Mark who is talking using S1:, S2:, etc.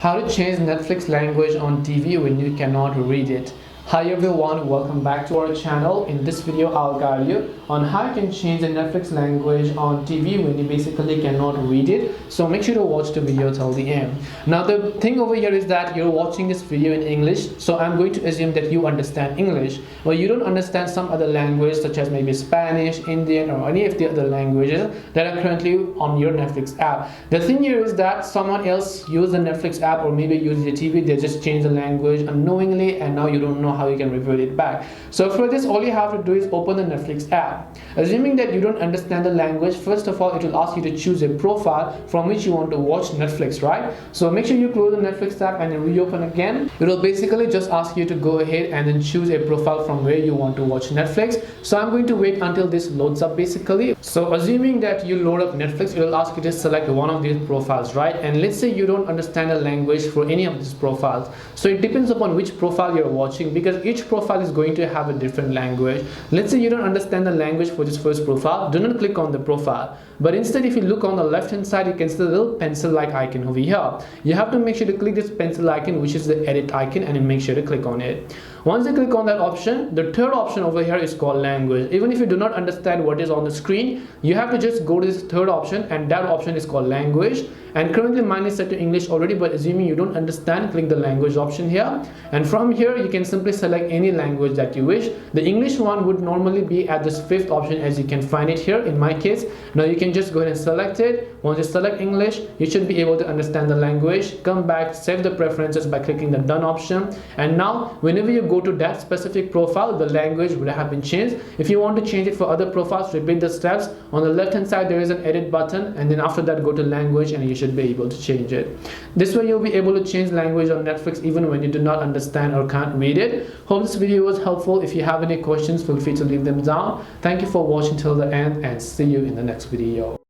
S1: How to change Netflix language on TV when you cannot read it. Hi everyone, welcome back to our channel. In this video, I'll guide you on how you can change the Netflix language on TV when you basically cannot read it. So make sure to watch the video till the end. Now the thing over here is that you're watching this video in English, so I'm going to assume that you understand English, or you don't understand some other language such as maybe Spanish, Indian, or any of the other languages that are currently on your Netflix app. The thing here is that someone else used the Netflix app or maybe used the TV, they just changed the language unknowingly and now you don't know how you can revert it back. So for this, all you have to do is open the Netflix app. Assuming that you don't understand the language, first of all, it will ask you to choose a profile from which you want to watch Netflix, right? So make sure you close the Netflix app and then reopen again. It will basically just ask you to go ahead and then choose a profile from where you want to watch Netflix. So I'm going to wait until this loads up basically. So assuming that you load up Netflix, it will ask you to select one of these profiles, right? And let's say you don't understand the language for any of these profiles. So it depends upon which profile you're watching, because each profile is going to have a different language. Let's say you don't understand the language for this first profile, do not click on the profile, but instead if you look on the left hand side, you can see the little pencil like icon over here. You have to make sure to click this pencil icon, which is the edit icon, and then make sure to click on it. Once you click on that option, the third option over here is called language. Even if you do not understand what is on the screen, you have to just go to this third option, and that option is called language. And currently mine is set to English already, but assuming you don't understand, click the language option here, and from here you can simply select any language that you wish. The English one would normally be at this fifth option, as you can find it here in my case. Now you can just go ahead and select it. Once you select English, you should be able to understand the language. Come back, save the preferences by clicking the done option, and now whenever you go to that specific profile, the language would have been changed. If you want to change it for other profiles, repeat the steps. On the left hand side there is an edit button, and then after that go to language and you should be able to change it. This way you'll be able to change language on Netflix even when you do not understand or can't read it. Hope this video was helpful. If you have any questions, feel free to leave them down. Thank you for watching till the end, and see you in the next video.